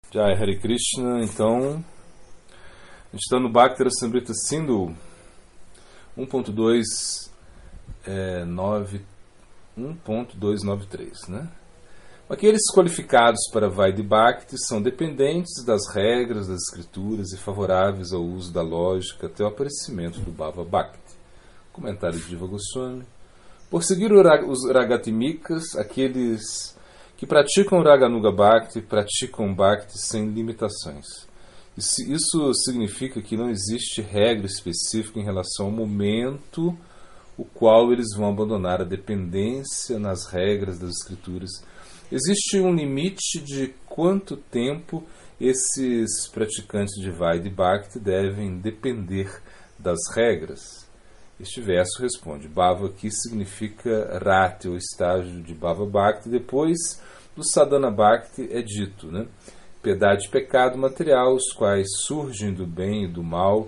Jai Hare Krishna. Então, a gente está no Bhakti Rasamrita Sindhu 1.293, né? Aqueles qualificados para Vaidhi Bhakti são dependentes das regras das escrituras e favoráveis ao uso da lógica até o aparecimento do Bhava Bhakti. Comentário de Jiva Goswami. Por seguir os Ragatimikas, aqueles que praticam Raganuga Bhakti praticam Bhakti sem limitações. Isso significa que não existe regra específica em relação ao momento o qual eles vão abandonar a dependência nas regras das escrituras. Existe um limite de quanto tempo esses praticantes de Vaidhi Bhakti devem depender das regras. Este verso responde: Bhava aqui significa Rati, ou estágio de Bhava Bhakti. Depois do Sadhana Bhakti é dito, né? Piedade e pecado material, os quais surgem do bem e do mal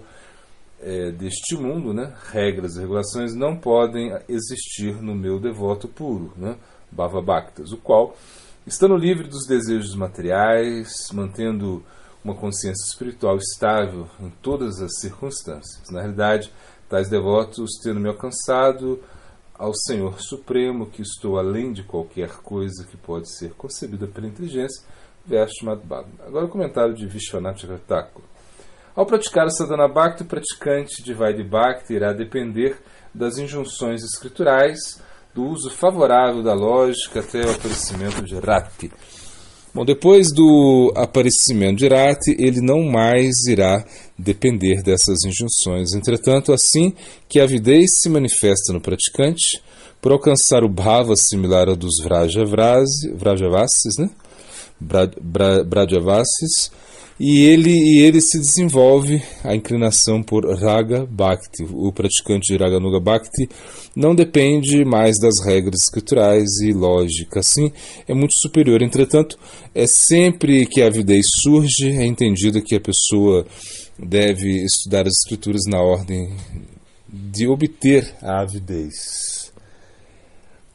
deste mundo, né? Regras e regulações não podem existir no meu devoto puro, né? Bhava Bhaktas, o qual, estando livre dos desejos materiais, mantendo uma consciência espiritual estável em todas as circunstâncias. Na realidade, tais devotos, tendo me alcançado ao Senhor Supremo, que estou além de qualquer coisa que pode ser concebida pela inteligência, verso chamado Bhagavad. Agora o comentário de Vishwanath Chakravarti. Ao praticar a Sadhana Bhakti, o praticante de Vaidhi Bhakti irá depender das injunções escriturais, do uso favorável da lógica até o aparecimento de Rati. Bom, depois do aparecimento de Rati, ele não mais irá depender dessas injunções. Entretanto, assim que a avidez se manifesta no praticante, por alcançar o bhava similar ao dos Vrajavasis, né? Brajavasis, e ele se desenvolve a inclinação por Raga Bhakti. O praticante de Raganuga Bhakti não depende mais das regras escriturais e lógica. Assim, é muito superior. Entretanto, sempre que a avidez surge, é entendido que a pessoa deve estudar as escrituras na ordem de obter a avidez.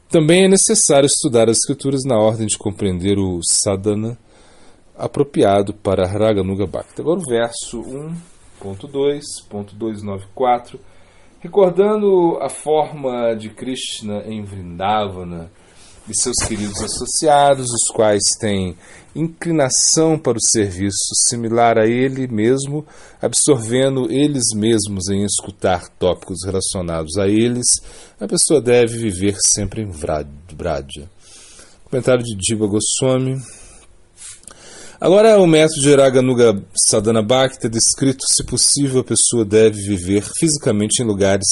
Também é necessário estudar as escrituras na ordem de compreender o sadhana apropriado para Raganuga Bhakti. Agora o verso 1.2.294, recordando a forma de Krishna em Vrindavana e seus queridos associados, os quais têm inclinação para o serviço similar a ele mesmo, absorvendo eles mesmos em escutar tópicos relacionados a eles, a pessoa deve viver sempre em Vraja. Comentário de Jiva Goswami. Agora, o método de Raganuga Sadhana Bhakti é descrito: se possível, a pessoa deve viver fisicamente em lugares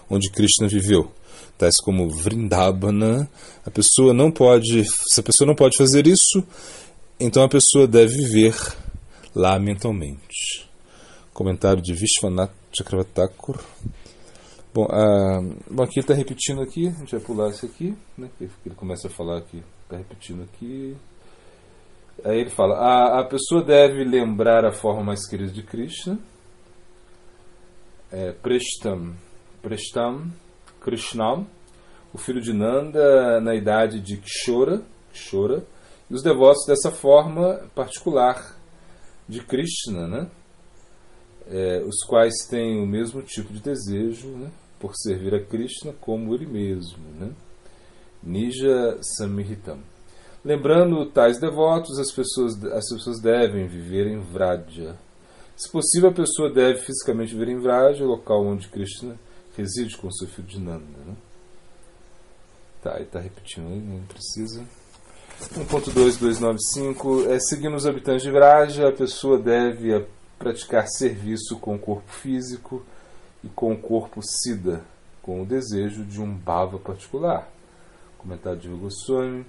onde Krishna viveu, tais como Vrindavana. Se a pessoa não pode fazer isso, então a pessoa deve viver lá mentalmente. Comentário de Vishwanath Chakravarti. Bom, aqui ele está repetindo aqui, a gente vai pular isso aqui, né? Ele começa a falar aqui, está repetindo aqui. Aí ele fala: a pessoa deve lembrar a forma mais querida de Krishna, Preshtam, Krishnam, o filho de Nanda na idade de Kshora, e os devotos dessa forma particular de Krishna, né? Os quais têm o mesmo tipo de desejo, né? Por servir a Krishna como ele mesmo, né? Nija Samhitam. Lembrando tais devotos, as pessoas devem viver em Vraja. Se possível, a pessoa deve fisicamente viver em Vraja, o local onde Krishna reside com seu filho de Nanda, né? Tá, ele está repetindo aí, não precisa. 1.2295. Seguindo os habitantes de Vraja, a pessoa deve praticar serviço com o corpo físico e com o corpo siddha, com o desejo de um bhava particular. Comentário de Goswami.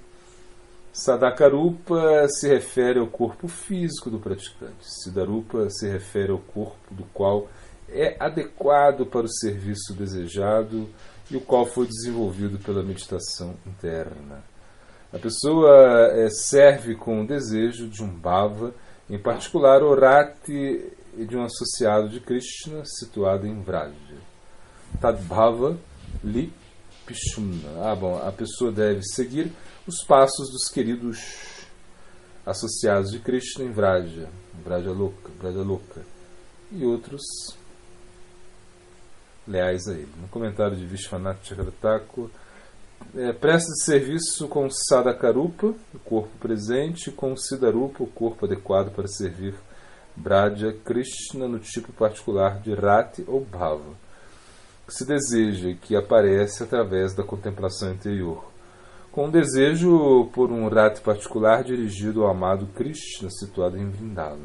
Sadakarupa se refere ao corpo físico do praticante. Siddharupa se refere ao corpo do qual é adequado para o serviço desejado e o qual foi desenvolvido pela meditação interna. A pessoa serve com o desejo de um bhava, em particular o rati de um associado de Krishna situado em Vraja. Tadbhava li Pishumna. A pessoa deve seguir os passos dos queridos associados de Krishna em Vraja, Vraja Loka, e outros leais a ele. No comentário de Vishwanath Chakravarti, presta de serviço com Sadakarupa, o corpo presente, e com Siddharupa, o corpo adequado para servir Braja Krishna no tipo particular de Rati ou Bhava, que se deseja e que aparece através da contemplação interior, com um desejo por um Rati particular dirigido ao amado Krishna situado em Vrindavan.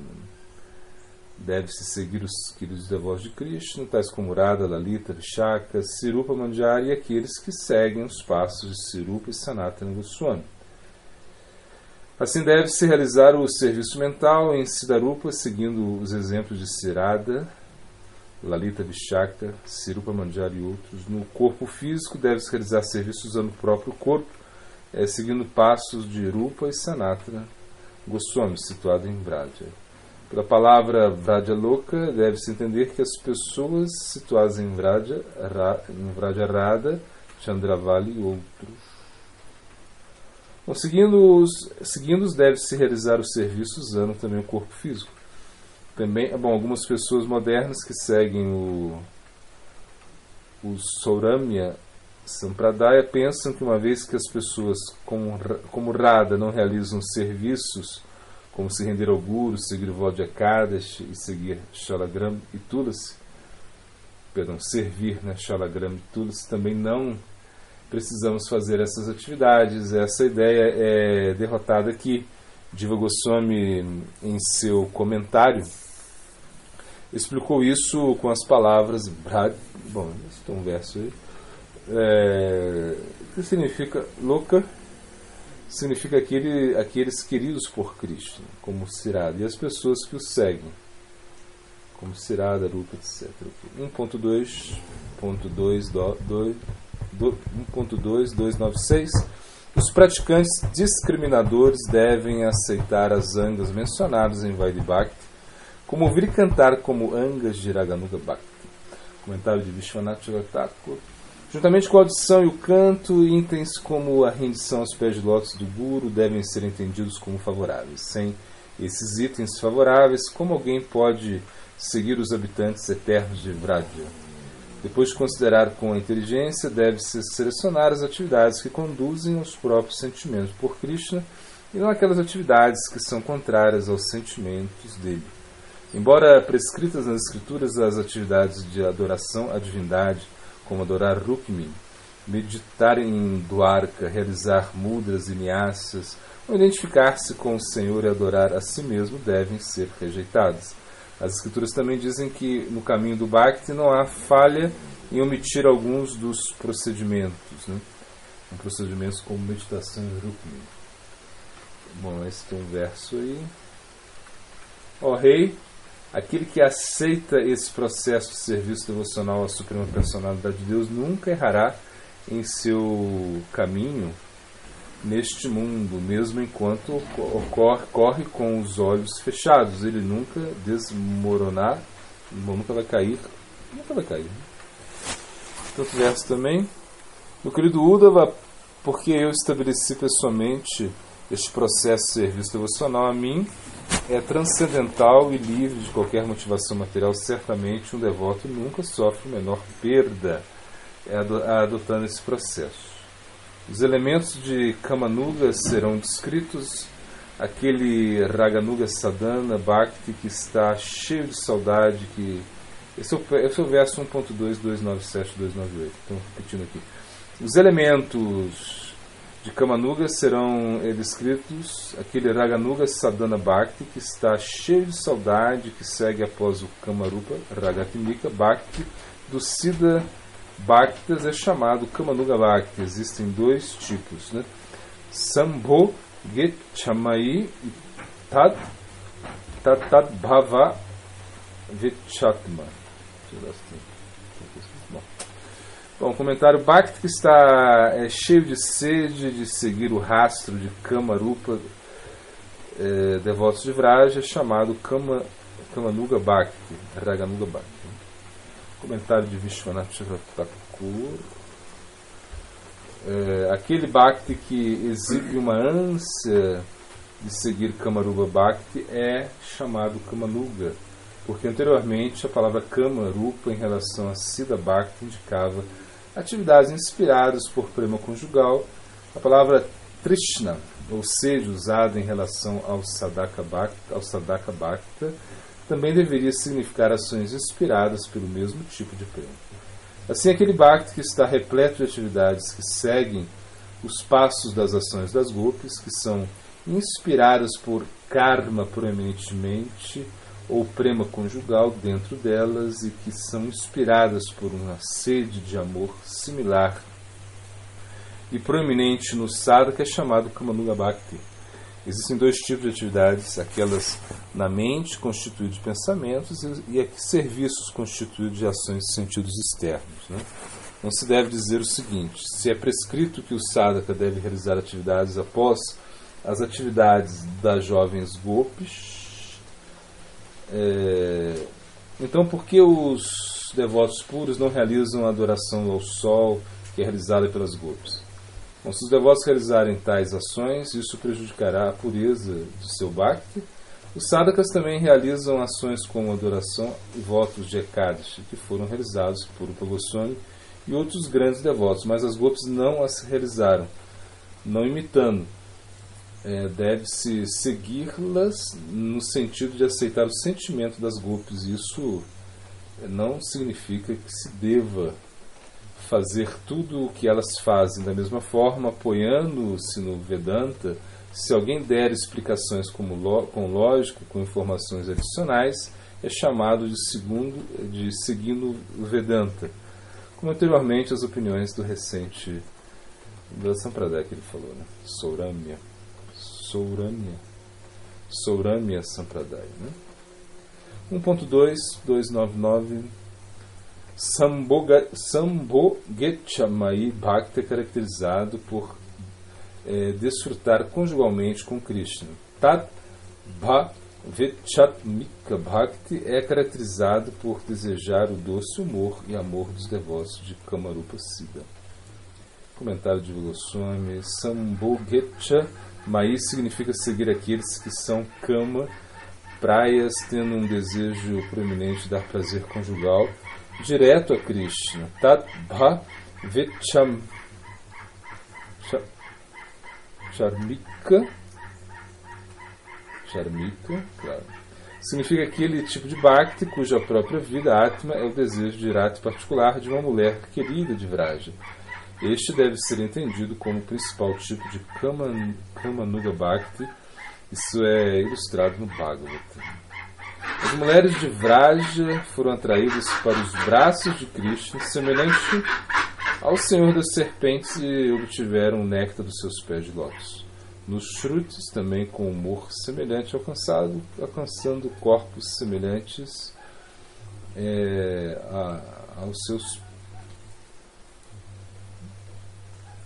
Deve-se seguir os queridos devotos de Krishna, tais como Radha, Lalita, Vishaka, Sirupa Manjari e aqueles que seguem os passos de Sirupa e Sanatana Goswami. Assim deve-se realizar o serviço mental em Siddharupa, seguindo os exemplos de Sirada, Lalita, Vishaka, Sirupa Manjari e outros. No corpo físico, deve-se realizar serviço usando o próprio corpo, seguindo passos de Rupa e Sanatana Goswami, situado em Vraja. Pela palavra Vraja Loka, deve-se entender que as pessoas situadas em Vraja Radha, Chandravali e outros. Bom, seguindo-os, deve-se realizar o serviço usando também o corpo físico. Também, algumas pessoas modernas que seguem o Sauramya Sampradaya pensam que uma vez que as pessoas como Radha não realizam serviços como se render ao Guru, seguir o Vodya Kadash e seguir Shalagram e Tulasi, servir Shalagram e Tulasi, também não precisamos fazer essas atividades. Essa ideia é derrotada aqui. Jiva Goswami, em seu comentário, explicou isso com as palavras bom, esse tem um verso aí, que significa Loka, significa aqueles queridos por Krishna, como Sirada, e as pessoas que o seguem, como Sirada, Rupa, etc. 1.2.296. Os praticantes discriminadores devem aceitar as angas mencionadas em Vaidhi Bhakti, como ouvir e cantar como angas de Raganuga Bhakti. Comentário de Vishwanath Chakravarti. Juntamente com a audição e o canto, itens como a rendição aos pés de lótus do Guru devem ser entendidos como favoráveis. Sem esses itens favoráveis, como alguém pode seguir os habitantes eternos de Vraja? Depois de considerar com a inteligência, deve-se selecionar as atividades que conduzem aos próprios sentimentos por Krishna e não aquelas atividades que são contrárias aos sentimentos dele. Embora prescritas nas escrituras as atividades de adoração à divindade, como adorar Rukmini, meditar em Dwarka, realizar mudras e nyasas, ou identificar-se com o Senhor e adorar a si mesmo, devem ser rejeitadas. As escrituras também dizem que no caminho do Bhakti não há falha em omitir alguns dos procedimentos, procedimentos como meditação em Rukmini. Bom, esse tem um verso aí. Ó Rei, aquele que aceita esse processo de serviço devocional à Suprema Personalidade de Deus nunca errará em seu caminho neste mundo, mesmo enquanto corre com os olhos fechados. Ele nunca desmoronar, nunca vai cair. Outro verso também. Meu querido Uddhava, porque eu estabeleci pessoalmente este processo de serviço devocional a mim, é transcendental e livre de qualquer motivação material. Certamente um devoto nunca sofre menor perda adotando esse processo. Os elementos de Kamanuga serão descritos. Aquele Raganuga Sadhana Bhakti que está cheio de saudade, esse é o verso 1.2.297.298. Então, repetindo aqui. Os elementos de Kamanuga serão descritos. Aquele Raganuga Sadhana Bhakti que está cheio de saudade, que segue após o Kamarupa Ragatimika Bhakti do Siddha Bhaktas, é chamado Kamanuga Bhakti. Existem dois tipos, Sambho Gechamai e Tad Bhava Vichatma. Bom, comentário: Bhakti que está cheio de sede de seguir o rastro de Kamarupa, devotos de Vraja, é chamado Kamanuga Bhakti, Raganuga Bhakti. Comentário de Vishwanath Chakravarti. Aquele Bhakti que exibe uma ânsia de seguir Kamarupa Bhakti é chamado Kamanuga, porque anteriormente a palavra Kamarupa em relação a Siddha Bhakti indicava atividades inspiradas por prema conjugal. A palavra Trishna, ou seja, usada em relação ao Sadhaka Bhakta, também deveria significar ações inspiradas pelo mesmo tipo de prema. Assim, aquele Bhakti que está repleto de atividades que seguem os passos das ações das gopis, que são inspiradas por karma proeminentemente ou prema conjugal dentro delas e que são inspiradas por uma sede de amor similar e proeminente no sadhaka, é chamado Kamanuga Bhakti. Existem dois tipos de atividades: aquelas na mente, constituídas de pensamentos, e serviços constituídos de ações de sentidos externos. Não se deve dizer o seguinte: se é prescrito que o sadhaka deve realizar atividades após as atividades das jovens gopis, então por que os devotos puros não realizam a adoração ao sol que é realizada pelas gopis? Bom, se os devotos realizarem tais ações, isso prejudicará a pureza do seu bhakti. Os sadhakas também realizam ações como adoração e votos de Ekadashi, que foram realizados por Rupa Goswami e outros grandes devotos, mas as gopis não as realizaram, não imitando. Deve-se segui-las no sentido de aceitar o sentimento das gopis. Isso não significa que se deva fazer tudo o que elas fazem da mesma forma, apoiando-se no Vedanta. Se alguém der explicações com lógica, com informações adicionais, é chamado de seguindo o Vedanta, como anteriormente as opiniões do recente da Sampradaya que ele falou, Sauramya Sampradaya. 1.2.299 Sambhogechamai Bhakti é caracterizado por desfrutar conjugalmente com Krishna. Tad Bhavechatmika Bhakti é caracterizado por desejar o doce humor e amor dos devotos de Kamarupa Siddha. Comentário de Goswami: Sambhogechamai significa seguir aqueles que são Kama, praias, tendo um desejo proeminente de dar prazer conjugal direto a Krishna. Tad Bhavechamika, claro, significa aquele tipo de bhakti cuja própria vida, Atma, é o desejo direto e particular de uma mulher querida de Vraja. Este deve ser entendido como o principal tipo de Kamanuga Bhakti. Isso é ilustrado no Bhagavata. As mulheres de Vraja foram atraídas para os braços de Krishna, semelhante ao Senhor das Serpentes, e obtiveram o néctar dos seus pés de lótus. Nos Shrutis, também com humor semelhante, alcançando corpos semelhantes aos seus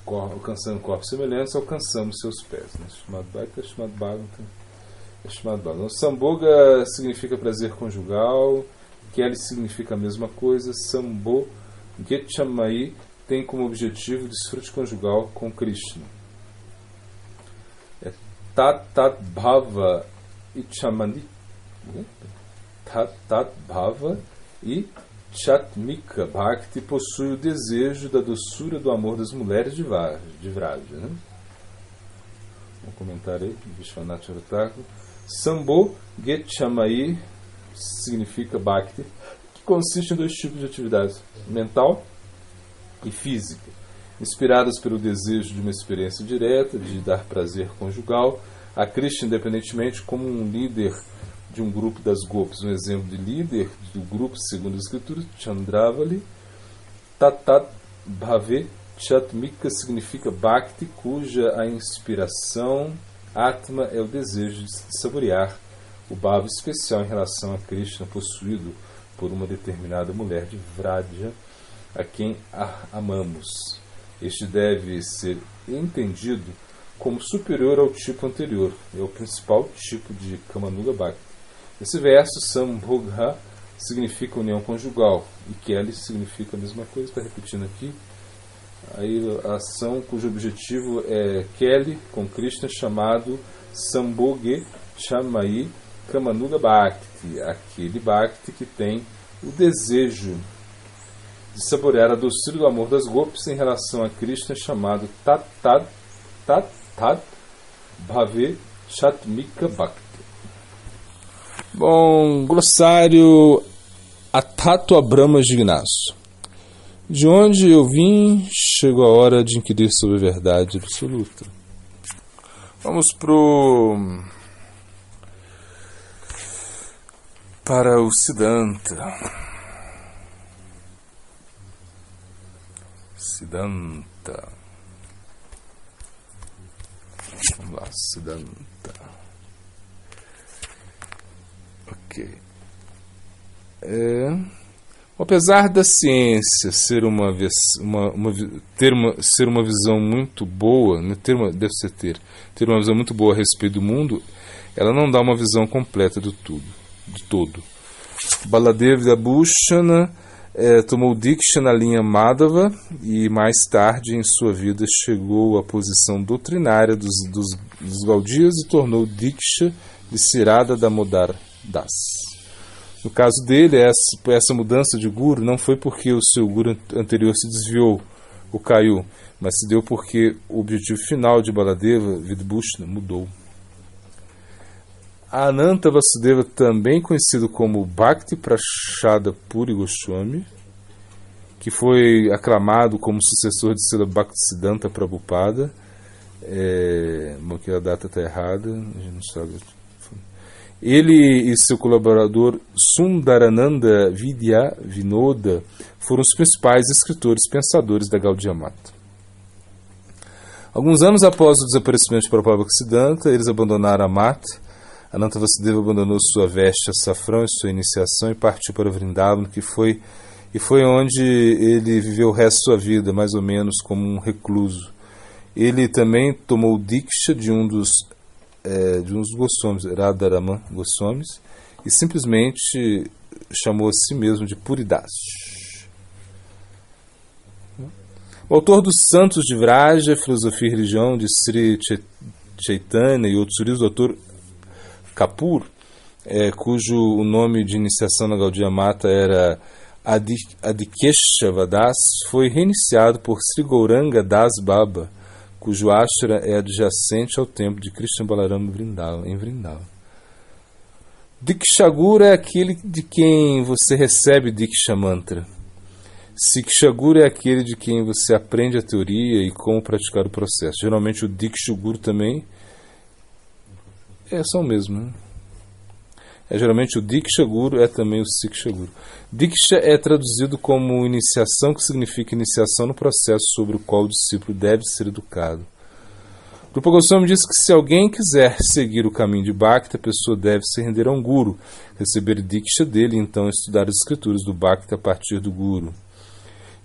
alcançando corpos semelhantes, alcançamos seus pés. Chamado Bhagavatam. Sambhoga significa prazer conjugal. Kelly significa a mesma coisa. Sambhogechamai tem como objetivo desfrute conjugal com Krishna. Tat Bhava Ichamani. Tat Bhava e Chatmika Bhakti possui o desejo da doçura do amor das mulheres de Vraja. Um comentário aí, Vishwanath Charataka. Sambhogechamai significa Bhakti, que consiste em dois tipos de atividades: mental e física, inspiradas pelo desejo de uma experiência direta, de dar prazer conjugal a Krishna, independentemente, como um líder de um grupo das gopis. Um exemplo de líder do grupo, segundo as escrituras, Chandravali. Tatat Bhave Chatmika significa Bhakti, cuja a inspiração Atma é o desejo de saborear o bhava especial em relação a Krishna, possuído por uma determinada mulher de Vraja, a quem amamos. Este deve ser entendido como superior ao tipo anterior, é o principal tipo de Kamanuga Bhakti. Esse verso, Sambhogha, significa união conjugal, e Kelly significa a mesma coisa. Está repetindo aqui. Aí a ação cujo objetivo é Kelly com Krishna, chamado Sambhoge Chamai Kamanuga Bhakti, aquele Bhakti que tem o desejo de saborear a doçura do amor das gopis em relação a Krishna, chamado Tat Bhave Shatmika Bhakti. Bom, glossário Atato Brahma Jignasu. De onde eu vim, chegou a hora de inquirir sobre a verdade absoluta. Vamos para o Siddhanta. Vamos lá, Siddhanta. Ok. Apesar da ciência ser uma visão muito boa, né, ter uma visão muito boa a respeito do mundo, ela não dá uma visão completa de todo. Baladeva Bhushana tomou Diksha na linha Madhava e mais tarde em sua vida chegou à posição doutrinária dos Gaudiyas e tornou Diksha de Sirada Damodar Das. No caso dele, essa mudança de guru não foi porque o seu guru anterior se desviou ou caiu, mas se deu porque o objetivo final de Baladeva Vidbhushana mudou. Ananta Vasudeva, também conhecido como Bhakti Prashada Puri Goswami, que foi aclamado como sucessor de Srila Bhaktisiddhanta Prabhupada, que a data está errada, a gente não sabe. Ele e seu colaborador Sundarananda Vidya Vinoda foram os principais escritores pensadores da Gaudiya Mata. Alguns anos após o desaparecimento de Prabhupada Bhaktisiddhanta, eles abandonaram a Mata. Ananta Vasudeva abandonou sua veste açafrão e sua iniciação e partiu para Vrindavan, que foi onde ele viveu o resto de sua vida, mais ou menos como um recluso. Ele também tomou Diksha de um dos Goswamis, Radharaman Goswamis, e simplesmente chamou a si mesmo de Puridas. O autor dos Santos de Vraja, Filosofia e Religião, de Sri Chaitanya e outros livros, o autor Kapur, cujo o nome de iniciação na Gaudiya Mata era Adikeshava Das, foi reiniciado por Sri Gauranga Das Baba, cujo ashram é adjacente ao templo de Krishna Balaram em Vrindavan. Diksha Guru é aquele de quem você recebe Diksha Mantra. Siksha Guru é aquele de quem você aprende a teoria e como praticar o processo. Geralmente o Diksha Guru também são o mesmo, né? Geralmente o Diksha Guru é também o Siksha Guru. Diksha é traduzido como iniciação, que significa iniciação no processo sobre o qual o discípulo deve ser educado. Rupa Goswami diz que se alguém quiser seguir o caminho de Bhakti, a pessoa deve se render a um Guru, receber Diksha dele e então estudar as escrituras do Bhakti a partir do Guru.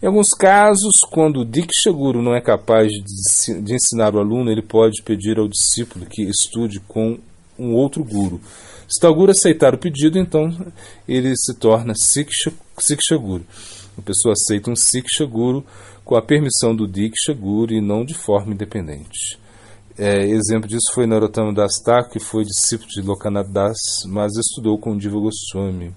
Em alguns casos, quando o Diksha Guru não é capaz de ensinar o aluno, ele pode pedir ao discípulo que estude com um outro Guru. Se tal Guru aceitar o pedido, então ele se torna Siksha Guru. A pessoa aceita um Siksha Guru com a permissão do Diksha Guru e não de forma independente. Exemplo disso foi Narottama Das Thakur, que foi discípulo de Lokanath Das, mas estudou com Diva Goswami.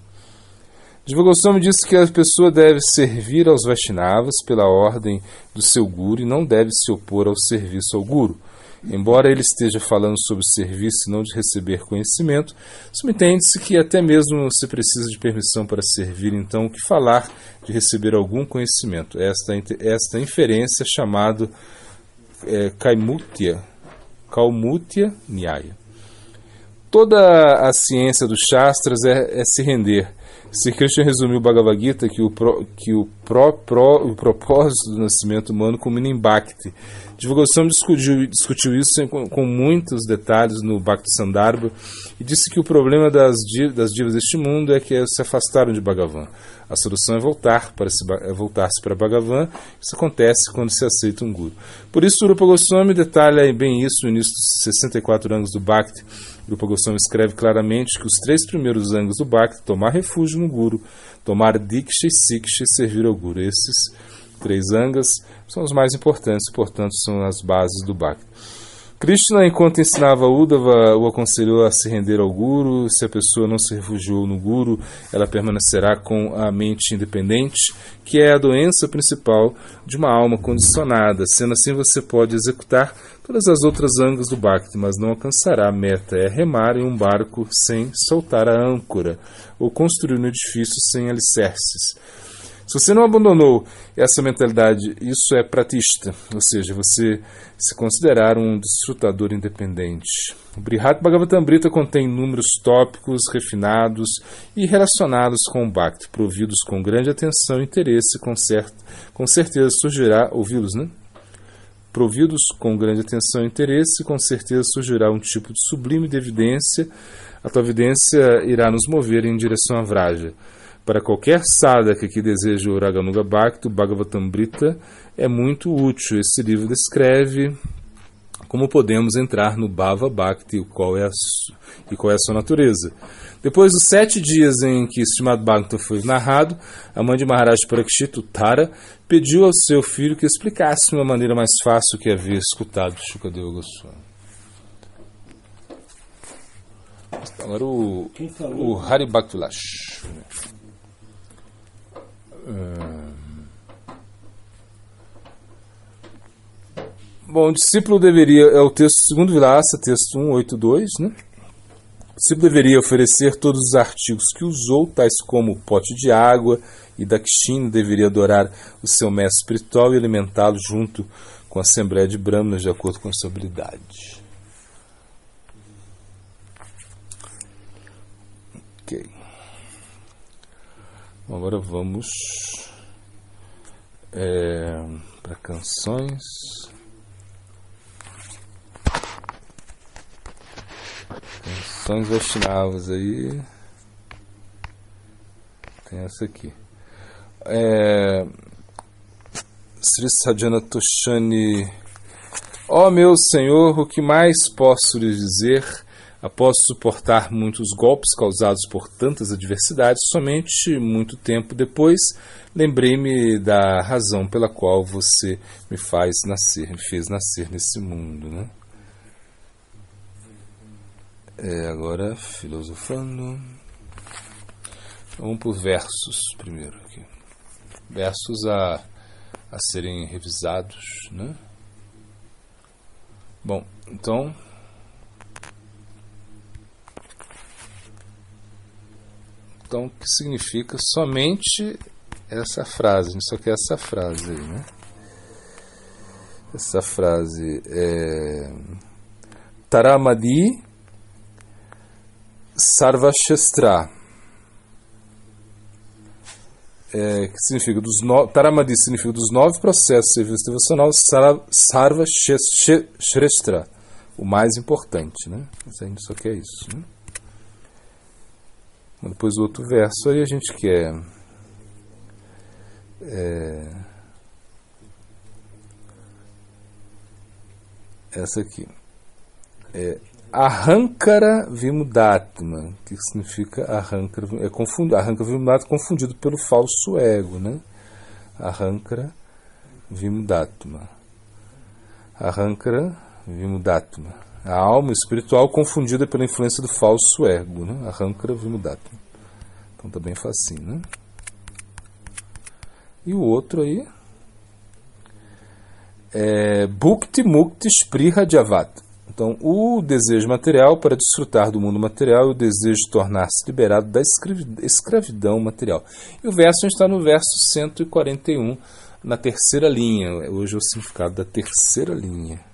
Diva Goswami disse que a pessoa deve servir aos Vaishnavas pela ordem do seu Guru e não deve se opor ao serviço ao Guru. Embora ele esteja falando sobre serviço e não de receber conhecimento, subentende-se que até mesmo se precisa de permissão para servir, então o que falar de receber algum conhecimento? Esta inferência é chamada Kaumutya Nyaya. Toda a ciência dos Shastras é se render. Sri Krishna resumiu o Bhagavad Gita que o propósito do nascimento humano culmina em Bhakti. Diva Goswami discutiu isso com muitos detalhes no Bhakti Sandarbha e disse que o problema das divas deste mundo é que se afastaram de Bhagavan. A solução é voltar-se para Bhagavan. Isso acontece quando se aceita um Guru. Por isso, Rupa Goswami detalha bem isso no início dos 64 anos do Bhakti. Rupa Goswami escreve claramente que os 3 primeiros angas do Bhakti, tomar refúgio no Guru, tomar Diksha e Siksha e servir ao Guru. Esses 3 angas são os mais importantes, portanto são as bases do Bhakti. Krishna, enquanto ensinava Uddhava, o aconselhou a se render ao Guru. Se a pessoa não se refugiou no Guru, ela permanecerá com a mente independente, que é a doença principal de uma alma condicionada. Sendo assim, você pode executar todas as outras angas do Bhakti, mas não alcançará a meta. É remar em um barco sem soltar a âncora, ou construir um edifício sem alicerces. Se você não abandonou essa mentalidade, isso é pratista, ou seja, você se considerar um desfrutador independente. O Brihad Bhagavatamrita contém inúmeros tópicos refinados e relacionados com o Bhakti, providos com grande atenção e interesse, com certeza surgirá, ouvi-los, né? Providos com grande atenção e interesse, com certeza surgirá um tipo de sublime de evidência. A tua evidência irá nos mover em direção a Vraja. Para qualquer sadhaka que deseja o Raganuga Bhakti, o Bhagavatamrita é muito útil. Esse livro descreve como podemos entrar no Bhava Bhakti e qual é a sua natureza. Depois dos 7 dias em que Srimad Bhagavatam foi narrado, a mãe de Maharaj Parikshit, Tara, pediu ao seu filho que explicasse de uma maneira mais fácil que havia escutado Shukadeva Goswami. Agora o Hari Bhaktulash. Bom, o discípulo deveria, é o texto segundo Vilasa, texto 182, né? O discípulo deveria oferecer todos os artigos que usou, tais como o pote de água e dakshina, deveria adorar o seu mestre espiritual e alimentá-lo junto com a assembleia de brahmanas de acordo com a sua habilidade. Ok. Agora vamos para canções. Canções Vaishnavas aí. Tem essa aqui. Sri Sajjana Toshani. Ó meu Senhor, o que mais posso lhe dizer? Após suportar muitos golpes causados por tantas adversidades, somente muito tempo depois, lembrei-me da razão pela qual você me fez nascer nesse mundo, né? Agora, filosofando. Vamos por versos primeiro aqui. Versos a serem revisados, né? Bom, então... Então, o que significa somente essa frase? A gente só quer essa frase aí, né? Essa frase é... Taramadi Sarvashastra. Que significa Taramadi significa dos 9 processos de serviço devocional, Sarvashastra, o mais importante, né? Mas a gente só quer isso, né? Depois o outro verso aí a gente quer essa aqui. Ahankara Vimudatma, que significa Ahankara, Ahankara Vimudatma confundido pelo falso ego, né? Ahankara Vimudatma. Ahankara Vimudatma. A alma espiritual confundida pela influência do falso ego, né? Ahankara Vimudatma. Então tá bem facinho, né? E o outro aí é Bhukti Mukti Spriha Javat. Então, o desejo material para desfrutar do mundo material e o desejo de tornar-se liberado da escravidão material. E o verso, a gente está no verso 141, na terceira linha. Hoje é o significado da terceira linha.